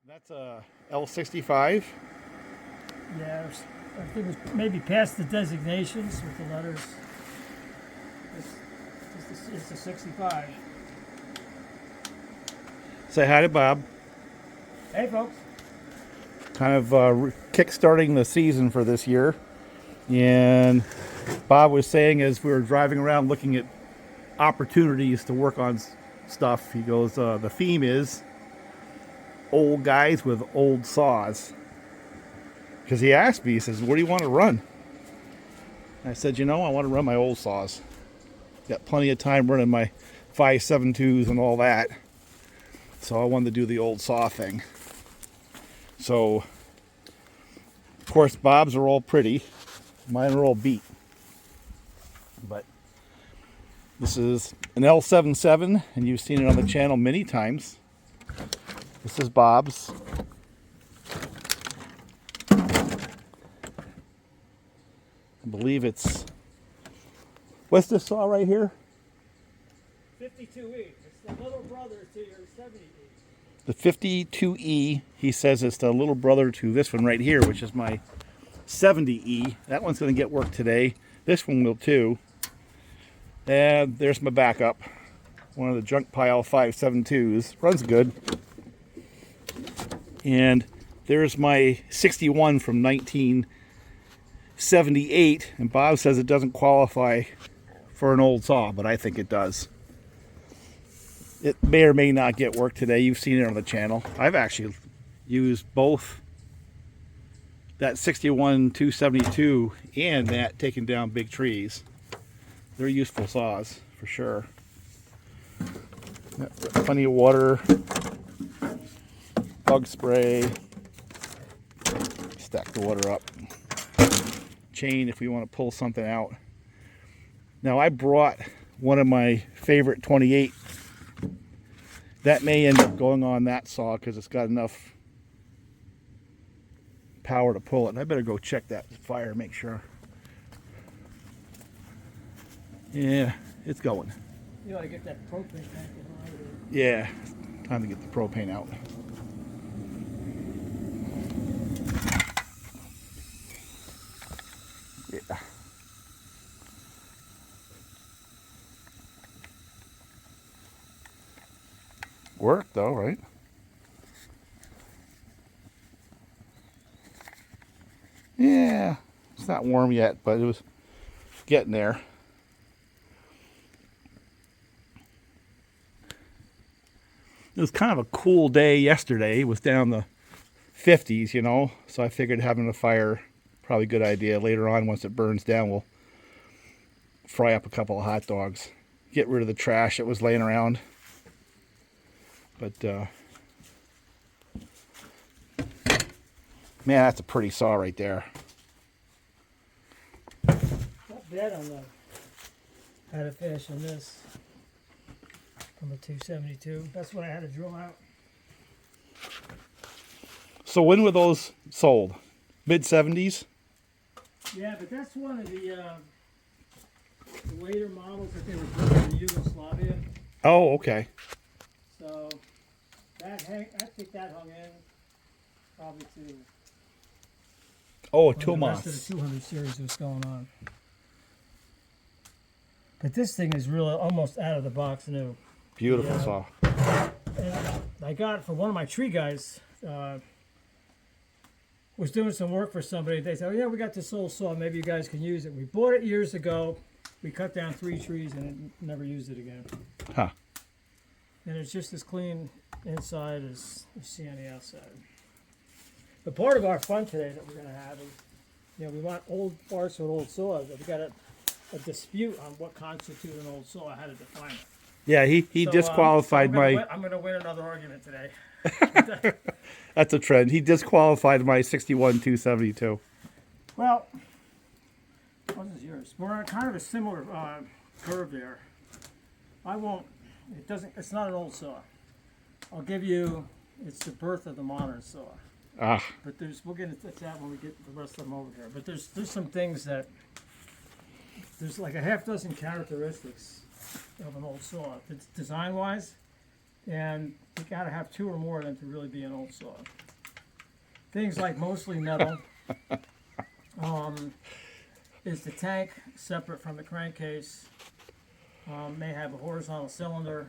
That's a L65. Yeah, I think it was maybe past the designations with the letters. It's a 65. Say hi to Bob. Hey, folks. Kind of kick-starting the season for this year. And Bob was saying as we were driving around looking at opportunities to work on stuff, he goes, the theme is old guys with old saws. Because he asked me, he says, what do you want to run? I said, I want to run my old saws. Got plenty of time running my 5.72s and all that. So I wanted to do the old saw thing. So, of course, Bob's are all pretty. Mine are all beat. But this is an L77, and you've seen it on the channel many times. This is Bob's. I believe it's... What's this saw right here? 52E. It's the little brother to your 70E. The 52E, he says it's the little brother to this one right here, which is my 70E. That one's going to get work today. This one will too. And there's my backup. One of the junk pile 5.72s. Runs good. And there's my 61 from 1978. And Bob says it doesn't qualify for an old saw, but I think it does. It may or may not get work today. You've seen it on the channel. I've actually used both that 61 272 and that taking down big trees. They're useful saws for sure. Plenty of water, bug spray, stack the water up, chain if we want to pull something out. Now I brought one of my favorite 28. That may end up going on that saw because it's got enough power to pull it. And I better go check that fire, make sure. Yeah, it's going. You ought to get that propane tank in line. Yeah, time to get the propane out. Yeah. Worked though, right? Yeah, it's not warm yet, but it was getting there. It was kind of a cool day yesterday. It was down the 50s, so I figured having a fire probably a good idea. Later on, once it burns down, we'll fry up a couple of hot dogs, get rid of the trash that was laying around. But man, that's a pretty saw right there. Not bad on the how to fashion this from a 272. That's what I had to drill out. So when were those sold? Mid-70s? Yeah, but that's one of the later models that they were building in Yugoslavia. Oh, okay. So I think that hung in probably to Oh, a the rest of Tomas. the 200 series was going on. But this thing is really almost out of the box new. Beautiful Yeah. saw. And I got it from one of my tree guys. Was doing some work for somebody. They said, "Oh yeah, we got this old saw. Maybe you guys can use it." We bought it years ago. We cut down 3 trees and never used it again. Huh. And it's just as clean inside as you see on the outside. But part of our fun today that we're going to have is, we want old parts with old saws. We got a dispute on what constitutes an old saw, how to define it. Yeah, he So, disqualified I'm going to win another argument today. That's a trend. He disqualified my 61 272. Well, what is yours? We're on kind of a similar curve there. It's not an old saw. I'll give you, it's the birth of the modern saw. Ah, But we'll get into that when we get the rest of them over here. But there's some things that, there's like a half dozen characteristics of an old saw. Design-wise, and you got to have 2 or more of them to really be an old saw. Things like mostly metal. Is the tank separate from the crankcase? May have a horizontal cylinder.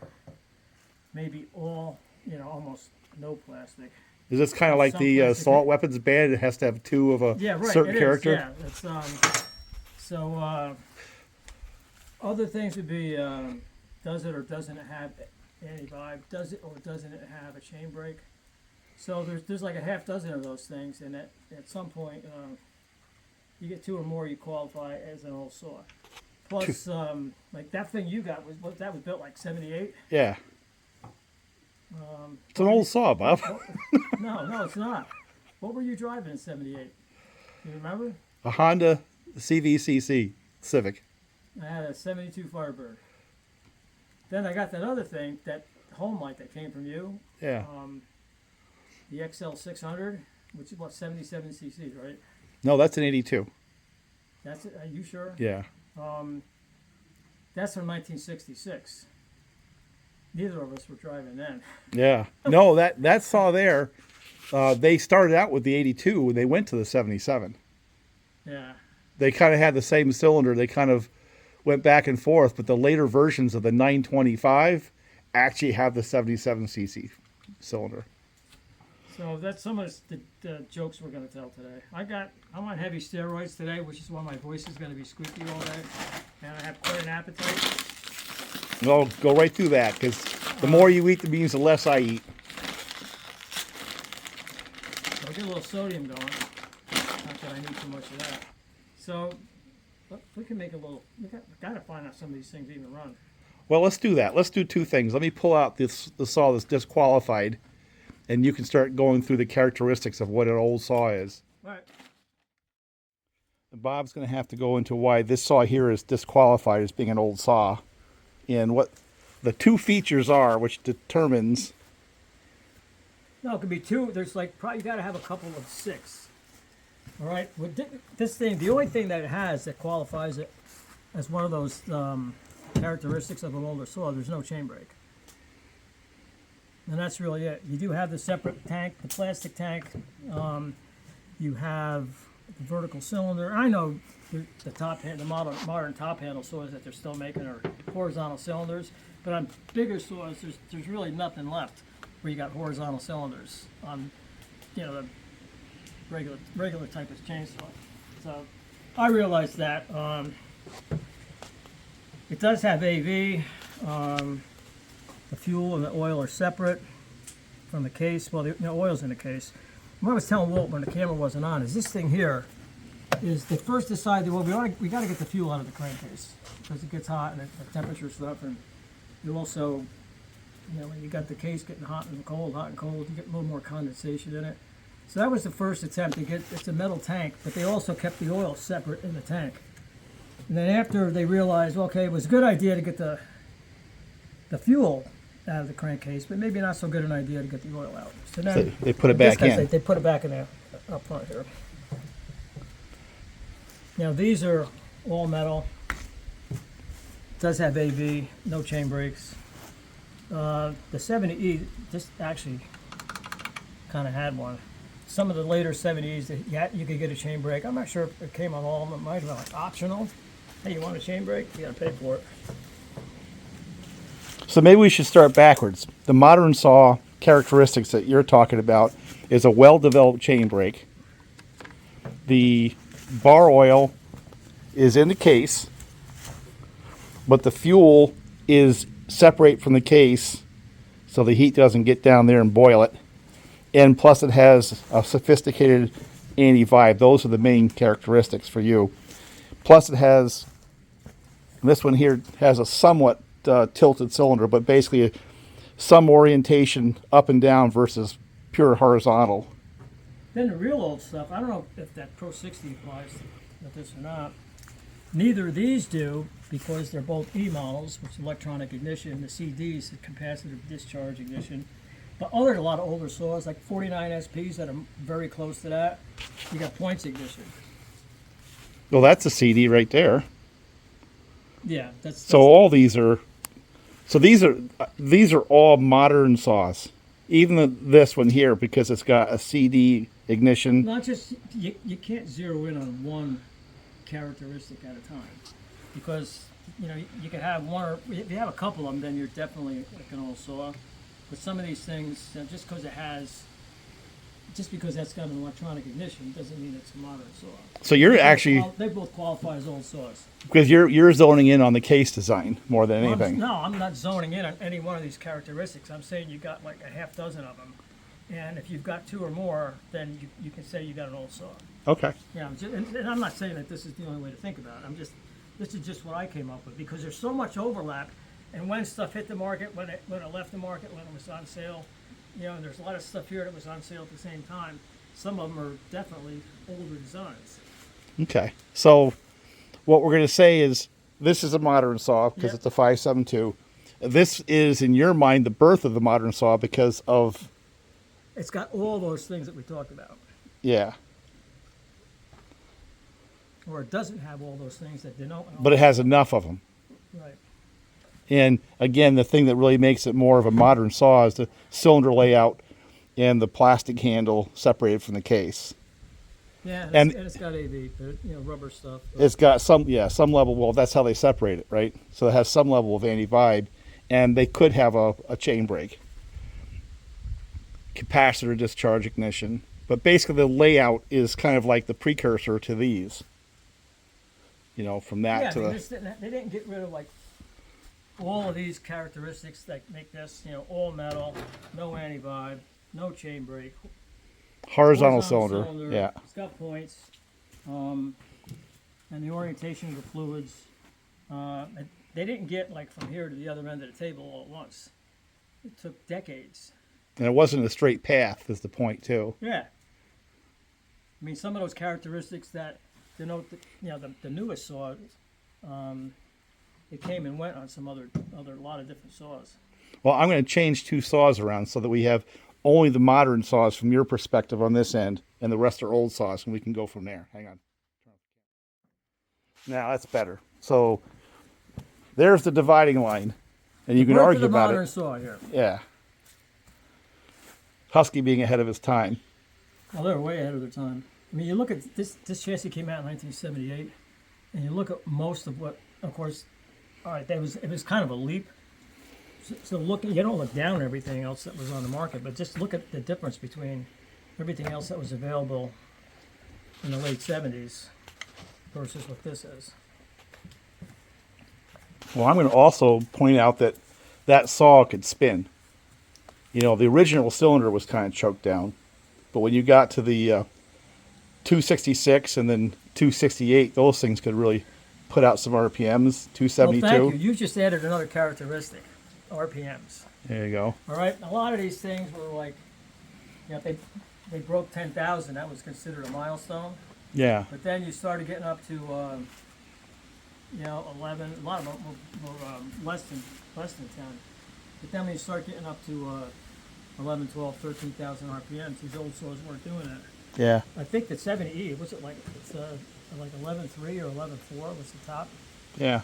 Maybe all, almost no plastic. Is this kind of like Some the plastic. assault weapons ban? It has to have 2 of a Yeah, right. certain it character. Is, yeah, it's so. Other things would be does it or doesn't it have anti-vibe? Does it or doesn't it have a chain brake? So there's like a half dozen of those things, and at some point, you get 2 or more, you qualify as an old saw. Plus, like that thing you got was built like '78. Yeah. It's an old saw, Bob. No, it's not. What were you driving in '78? You remember? A Honda CVCC Civic. I had a '72 Firebird. Then I got that other thing, that Homelite that came from you. Yeah. The XL 600, which is what, 77 cc's, right? No, that's an 82. That's it. Are you sure? Yeah. That's from 1966. Neither of us were driving then. Yeah. No, that saw there, they started out with the 82 and they went to the 77. Yeah. They kind of had the same cylinder. They kind of went back and forth, but the later versions of the 925 actually have the 77cc cylinder. So that's some of the jokes we're going to tell today. I'm on heavy steroids today, which is why my voice is going to be squeaky all day, and I have quite an appetite. Well, go right through that, because the more you eat, means the less I eat. So I'll get a little sodium going. Not that I need too much of that. So we can make a little. We got to find out some of these things even run. Well, let's do that. Let's do 2 things. Let me pull out the saw that's disqualified, and you can start going through the characteristics of what an old saw is. All right. Bob's going to have to go into why this saw here is disqualified as being an old saw, and what the 2 features are, which determines. No, it could be 2. There's like probably you got to have a couple of 6. All right. With this thing, the only thing that it has that qualifies it as one of those characteristics of an older saw, there's no chain brake. And that's really it. You do have the separate tank, the plastic tank. You have the vertical cylinder. I know the top hand, the modern top handle saws that they're still making are horizontal cylinders, but on bigger saws, there's really nothing left where you got horizontal cylinders on, the regular type of chainsaw. So I realized that. It does have AV. The fuel and the oil are separate from the case. Well, the oil's in the case. What I was telling Walt when the camera wasn't on is this thing here is they first decided, well, we got to get the fuel out of the crankcase because it gets hot and the temperature stuff, and you also, when you got the case getting hot and cold, you get a little more condensation in it. So that was the first attempt to get. It's a metal tank, but they also kept the oil separate in the tank. And then after they realized, okay, it was a good idea to get the fuel out of the crankcase, but maybe not so good an idea to get the oil out. So then They put it back in. They put it back in there up front here. Now these are all metal. It does have AV, no chain brakes. The 70E, this actually kind of had one. Some of the later 70Es, you could get a chain brake. I'm not sure if it came on all of them. It might have been like optional. Hey, you want a chain brake? You got to pay for it. So maybe we should start backwards. The modern saw characteristics that you're talking about is a well-developed chain brake. The bar oil is in the case, but the fuel is separate from the case so the heat doesn't get down there and boil it. And plus it has a sophisticated anti-vibe. Those are the main characteristics for you. Plus it has, this one here has a somewhat tilted cylinder, but basically some orientation up and down versus pure horizontal. Then the real old stuff, I don't know if that Pro 60 applies to this or not. Neither of these do because they're both E models, which is electronic ignition. The CDs, the capacitive discharge ignition. But a lot of older saws, like 49 SPs that are very close to that, you got points ignition. Well, that's a CD right there. Yeah, that's So all these are So these are all modern saws. Even this one here, because it's got a CD ignition. Not just you can't zero in on one characteristic at a time, because you can have one, or if you have a couple of them, then you're definitely like an old saw. But some of these things, just because that's got an electronic ignition doesn't mean it's a modern saw. So you're actually, they both qualify as old saws. because you're zoning in on the case design more than anything. No, I'm not zoning in on any one of these characteristics. I'm saying you got like a half dozen of them, and if you've got two or more, then you can say you got an old saw. Okay. Yeah, and I'm not saying that this is the only way to think about it. This is just what I came up with, because there's so much overlap, and when stuff hit the market, when it left the market, when it was on sale, and there's a lot of stuff here that was on sale at the same time. Some of them are definitely older designs. Okay. So what we're going to say is this is a modern saw because it's a 572. This is, in your mind, the birth of the modern saw because of... It's got all those things that we talked about. Yeah. Or it doesn't have all those things that denote... But it has enough of them. Right. And again, the thing that really makes it more of a modern saw is the cylinder layout and the plastic handle separated from the case. Yeah, and it's got AV, rubber stuff. It's got some level. Well, that's how they separate it, right? So it has some level of anti-vibe, and they could have a chain brake, capacitor discharge ignition. But basically, the layout is kind of like the precursor to these. From that to they didn't get rid of like all of these characteristics that make this, all metal, no anti-vibe, no chain brake, horizontal cylinder. Yeah, it's got points, and the orientation of the fluids. They didn't get like from here to the other end of the table all at once. It took decades. And it wasn't a straight path, is the point too. Yeah. I mean, some of those characteristics that denote the newest saw. It came and went on some other lot of different saws. Well, I'm going to change two saws around so that we have only the modern saws from your perspective on this end, and the rest are old saws, and we can go from there. Hang on. Now that's better. So there's the dividing line, and you can argue about it. The modern saw here. Yeah. Husky being ahead of his time. Well, they're way ahead of their time. I mean, you look at this chassis came out in 1978, and you look at most of what, of course. All right, it was kind of a leap. So you don't look down at everything else that was on the market, but just look at the difference between everything else that was available in the late 70s versus what this is. Well, I'm going to also point out that saw could spin. The original cylinder was kind of choked down, but when you got to the 266 and then 268, those things could really put out some RPMs, 272. Well, thank you. You just added another characteristic, RPMs. There you go. All right. A lot of these things were like, if they broke 10,000, that was considered a milestone. Yeah. But then you started getting up to, 11. A lot of them were less than 10. But then when you start getting up to 11, 12, 13,000 RPMs, these old saws weren't doing that. Yeah. I think the 70E, what's it like? It's like 11.3 or 11.4 was the top. Yeah.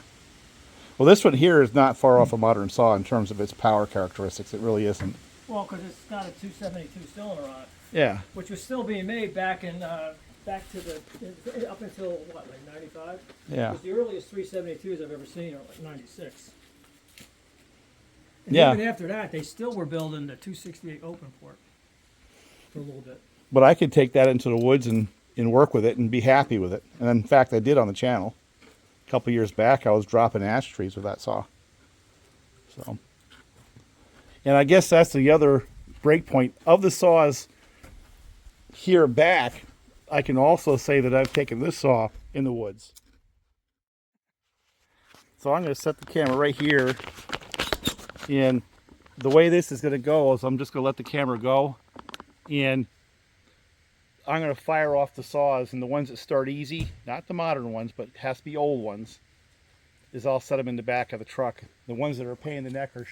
Well, this one here is not far off a modern saw in terms of its power characteristics. It really isn't. Well, because it's got a 272 cylinder on it. Yeah. Which was still being made back up until what, like 95? Yeah. Because the earliest 372s I've ever seen are like 96. And Yeah. even after that, they still were building the 268 open port for a little bit. But I could take that into the woods and work with it and be happy with it. And in fact, I did on the channel. A couple years back, I was dropping ash trees with that saw. So, and I guess that's the other break point of the saws here back. I can also say that I've taken this saw in the woods. So I'm going to set the camera right here. And the way this is going to go is I'm just going to let the camera go. And I'm going to fire off the saws, and the ones that start easy, not the modern ones, but it has to be old ones, is I'll set them in the back of the truck. The ones that are a pain in the neck or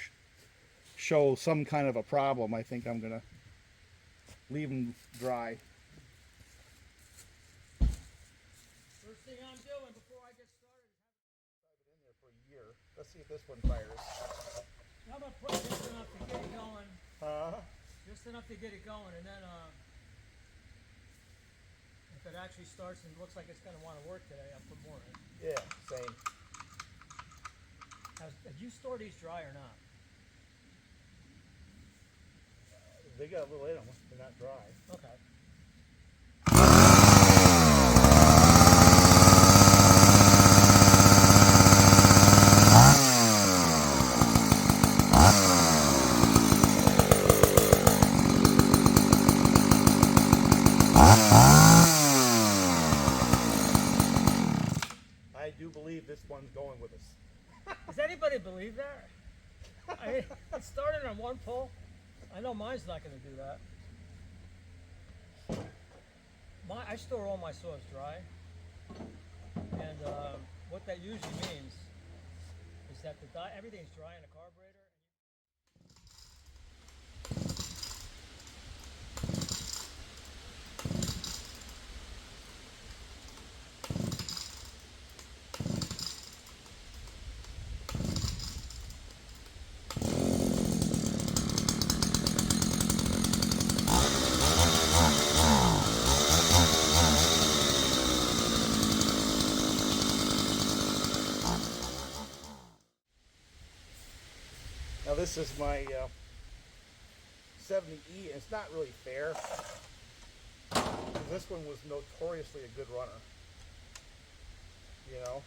show some kind of a problem, I think I'm going to leave them dry. First thing I'm doing before I get started is have it in there for a year. Let's see if this one fires. How about put just enough to get it going? Just enough to get it going, and then if it actually starts and looks like it's going to want to work today, I'll put more in. Yeah, same. Did you store these dry or not? They got a little in them. They're not dry. Okay. I do believe this one's going with us. Does anybody believe that? It started on one pole. I know mine's not going to do that. I store all my saws dry, and what that usually means is that everything's dry in the carburetor. Now this is my 70E, and it's not really fair. This one was notoriously a good runner. You know?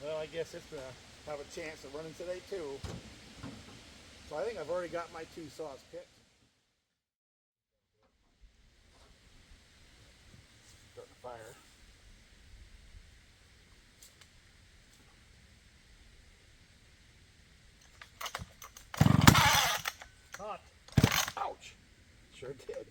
Well, I guess it's gonna have a chance of running today too. So I think I've already got my 2 saws picked. Starting to fire. Hot. Ouch! Sure did.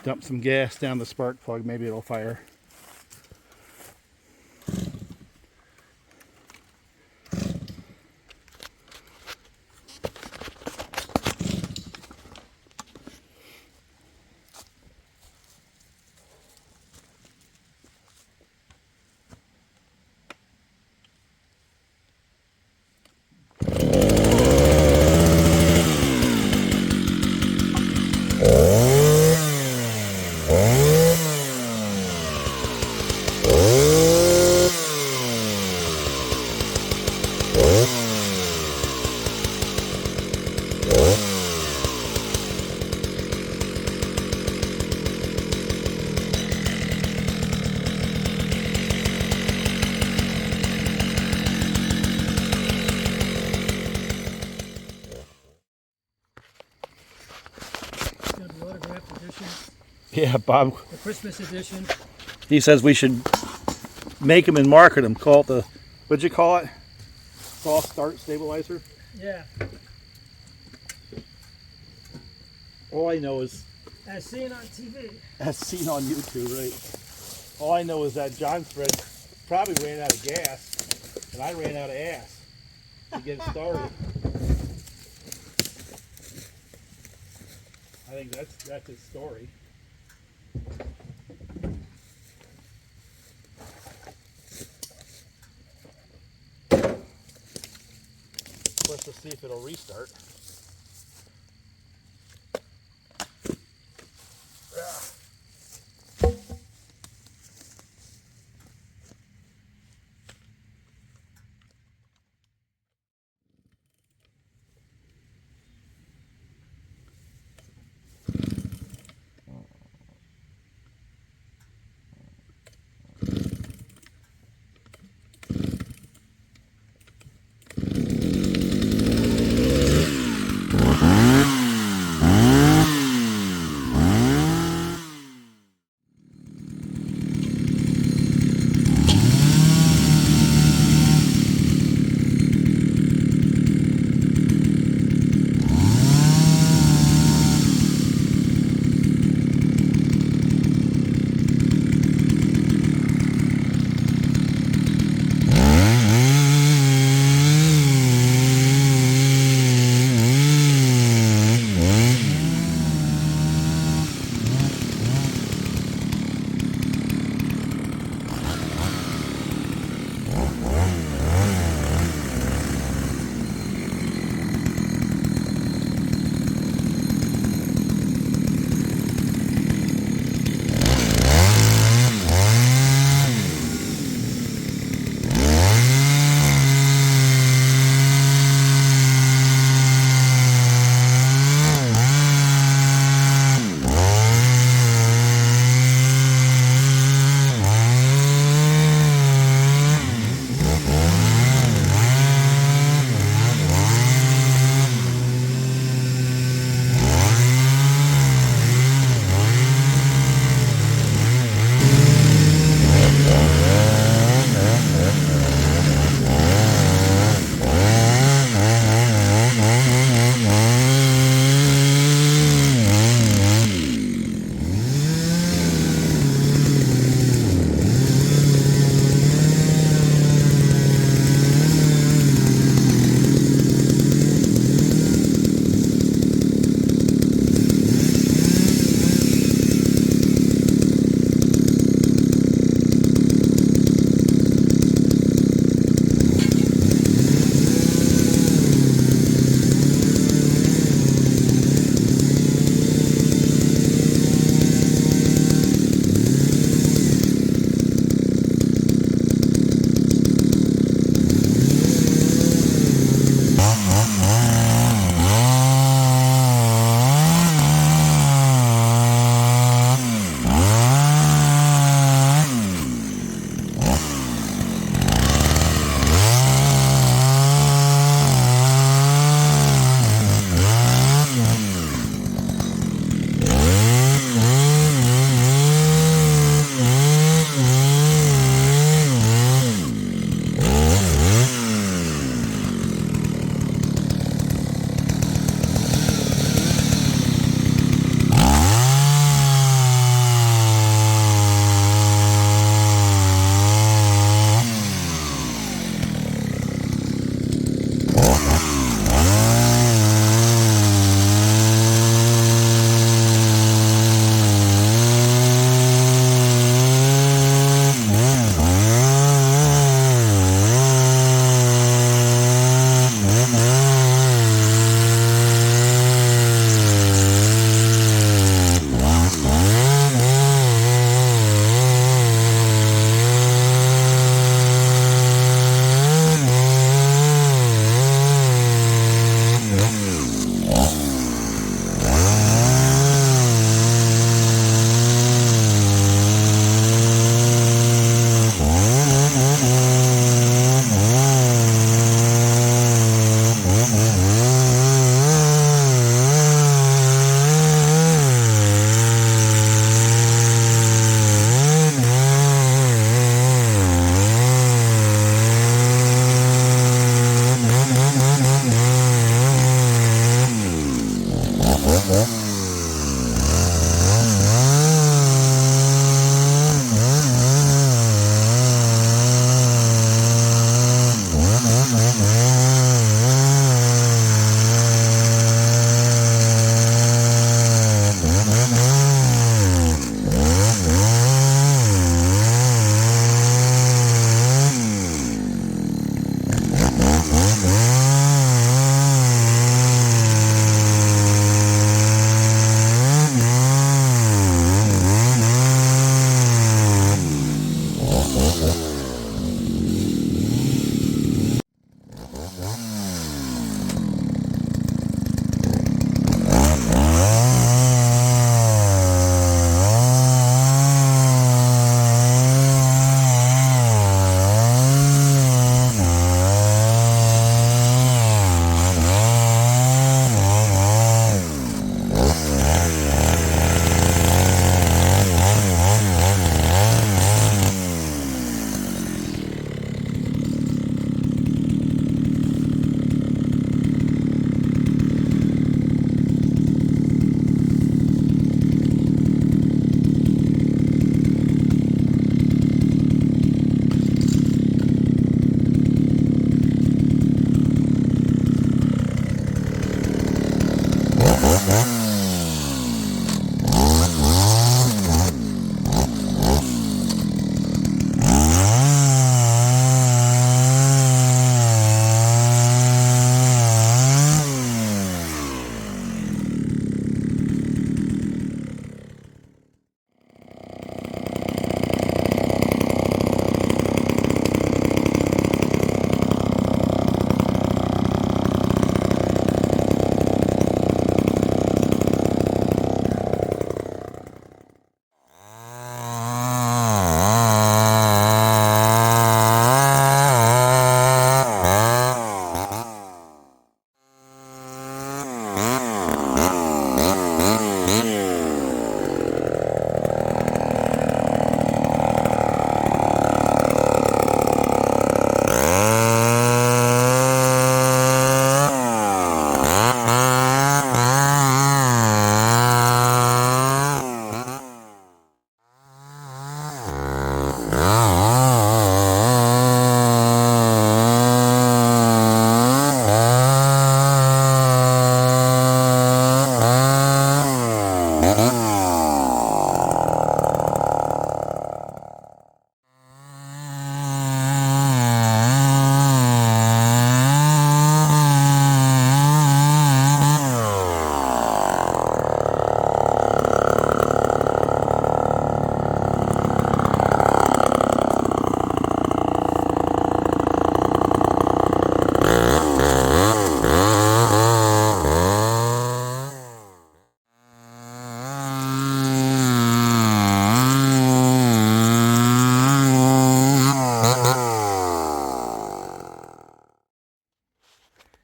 Dump some gas down the spark plug, maybe it'll fire. Yeah, Bob. The Christmas edition. He says we should make them and market them. Call it the, what'd you call it? False start stabilizer? Yeah. All I know is, As seen on TV. as seen on YouTube, right? All I know is that Jonsered probably ran out of gas, and I ran out of ass to get it started. I think that's his story. Let's see if it'll restart.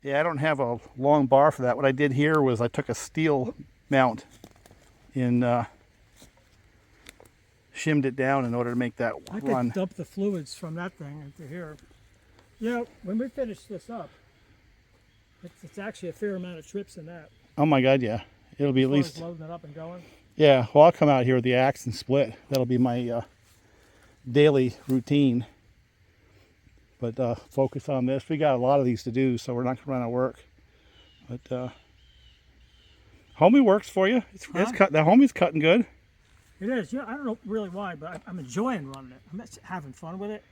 Yeah, I don't have a long bar for that. What I did here was I took a steel mount and shimmed it down in order to make that I run. could dump the fluids from that thing into here. You know, when we finish this up, it's actually a fair amount of trips in that. Oh my God, yeah. It'll be As at far least, as loading it up and going. yeah, well, I'll come out here with the axe and split. That'll be my daily routine. But focus on this. We got a lot of these to do, so we're not going to run out of work. But homie works for you. It's cut. The homie's cutting good. It is. Yeah, I don't know really why, but I'm enjoying running it. I'm just having fun with it.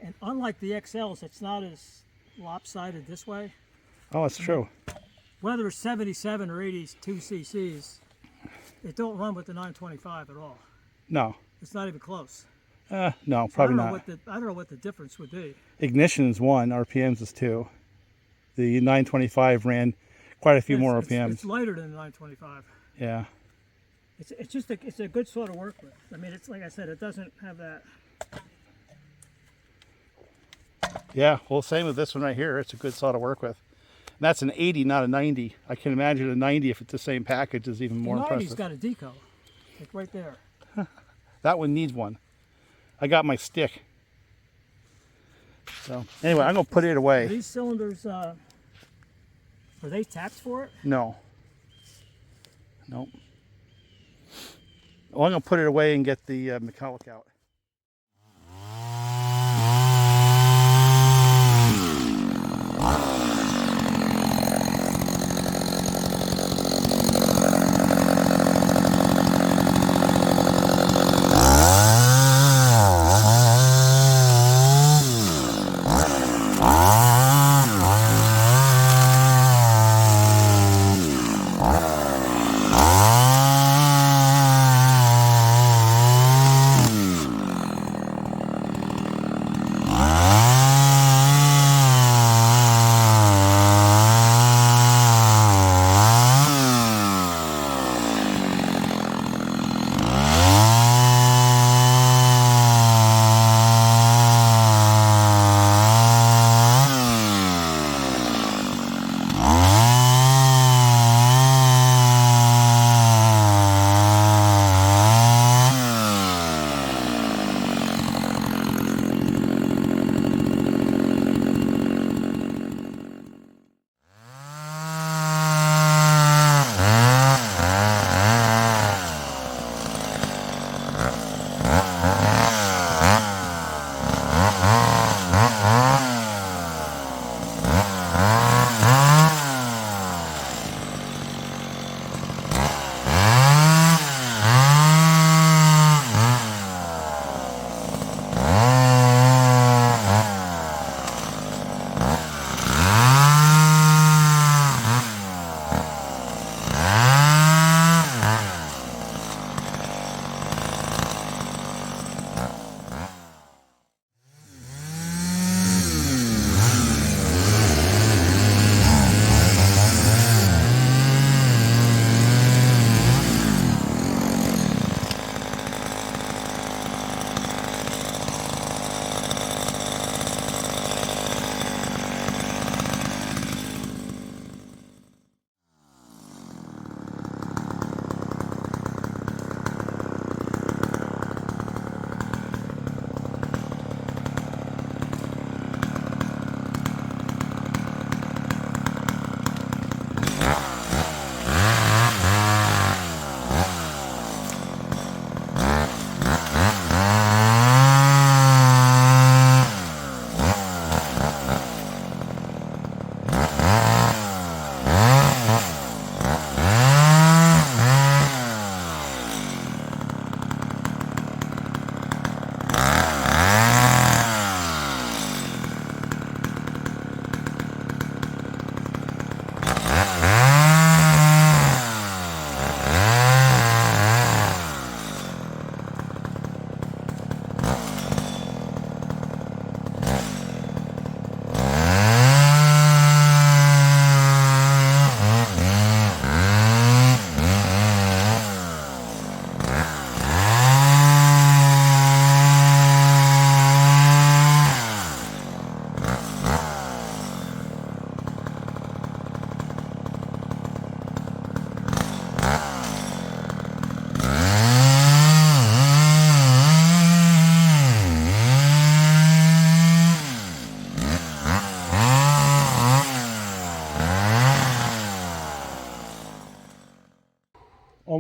And unlike the XLs, it's not as lopsided this way. Oh, that's true. Whether it's 77 or 82 cc's, it don't run with the 925 at all. No. It's not even close. No, probably not. I don't know what the difference would be. Ignition is 1, RPMs is 2. The 925 ran quite a few more RPMs. It's lighter than the 925. Yeah. It's just it's a good sort of work with. I mean, it's like I said, it doesn't have that. Yeah, well, same with this one right here. It's a good saw to work with. And that's an 80, not a 90. I can imagine a 90, if it's the same package, is even more The 90's impressive. got a deco, like right there. That one needs one. I got my stick. So anyway, I'm gonna put it Are away. these cylinders, are they tapped for it? No. Nope. Well, I'm gonna put it away and get the McCulluch out.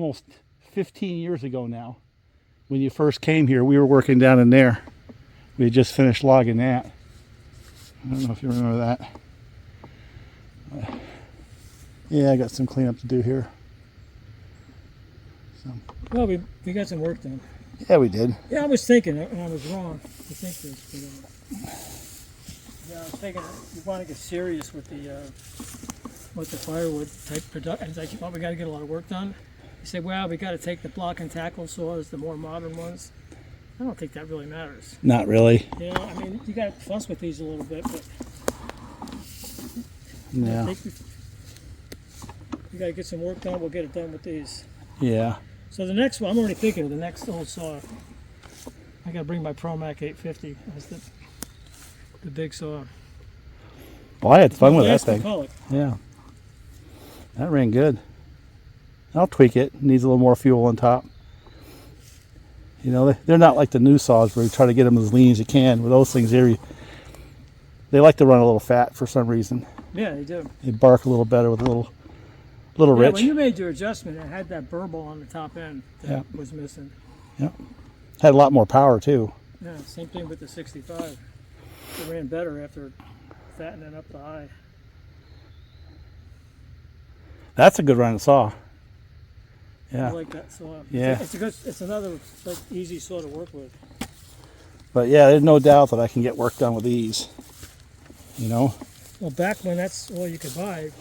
almost 15 years ago now. When you first came here, we were working down in there. We had just finished logging that. I don't know if you remember that. Yeah, I got some cleanup to do here. So. Well, we got some work done. Yeah, we did. Yeah, I was thinking, and I was wrong to think this. But, yeah, I was thinking you want to get serious with the firewood type production. It's like, well, we got to get a lot of work done. You say, well, we got to take the block and tackle saws, the more modern ones. I don't think that really matters. Not really. Yeah, I mean, you got to fuss with these a little bit, but Yeah. You got to get some work done. We'll get it done with these. Yeah. So the next one, I'm already thinking of the next old saw. I got to bring my ProMac 850 as the big saw. Well, I had fun with that Last thing. McCulluch. Yeah. That ran good. I'll tweak it. It needs a little more fuel on top. You know, they're not like the new saws where you try to get them as lean as you can. With those things here, they like to run a little fat for some reason. Yeah, they do. They bark a little better with a little Yeah, rich. when you made your adjustment, it had that burble on the top end that Yeah. was missing. Yeah. Had a lot more power too. Yeah, same thing with the 65. It ran better after fattening up the high. That's a good running saw. I Yeah. like that saw. Yeah. It's another like easy saw to work with. But yeah, there's no doubt that I can get work done with these. You know? Well, back when that's all you could buy,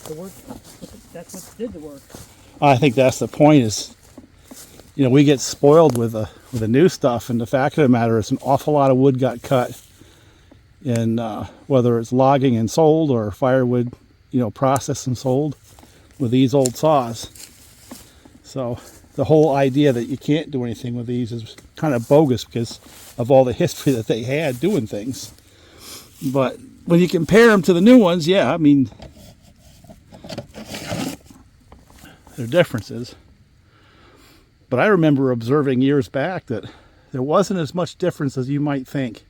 the work, that's what did the work. I think that's the point is, you know, we get spoiled with the new stuff, and the fact of the matter is an awful lot of wood got cut. And whether it's logging and sold or firewood, you know, processed and sold with these old saws. So the whole idea that you can't do anything with these is kind of bogus because of all the history that they had doing things. But when you compare them to the new ones, yeah, I mean, there are differences. But I remember observing years back that there wasn't as much difference as you might think.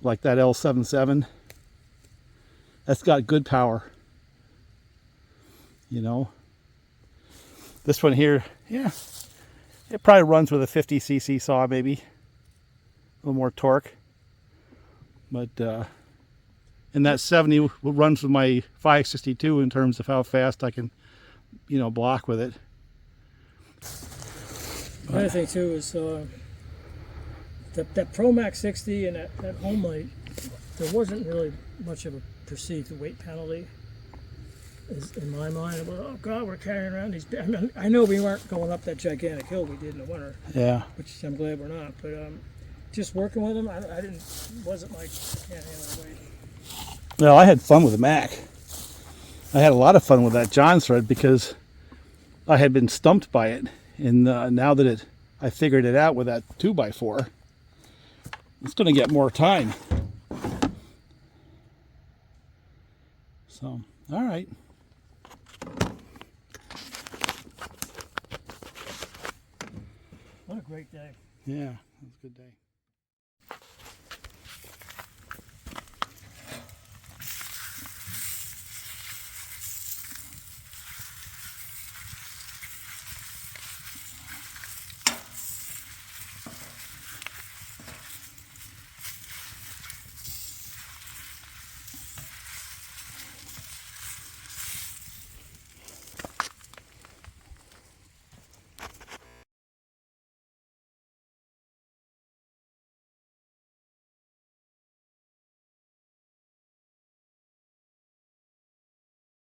Like that L77, that's got good power. You know, this one here, yeah, it probably runs with a 50cc saw, maybe a little more torque. But and that 70 runs with my 562 in terms of how fast I can, you know, block with it. The other thing too is that ProMax 60 and that Homelite, there wasn't really much of a perceived weight penalty. In my mind, about, oh God, we're carrying around these. I know we weren't going up that gigantic hill we did in the winter. Yeah. Which I'm glad we're not. But just working with them, wasn't like can't handle the weight. Well, I had fun with the Mac. I had a lot of fun with that Jonsered because I had been stumped by it, and now that I figured it out with that 2x4, it's going to get more time. So, all right. What a great day. Yeah, it was a good day.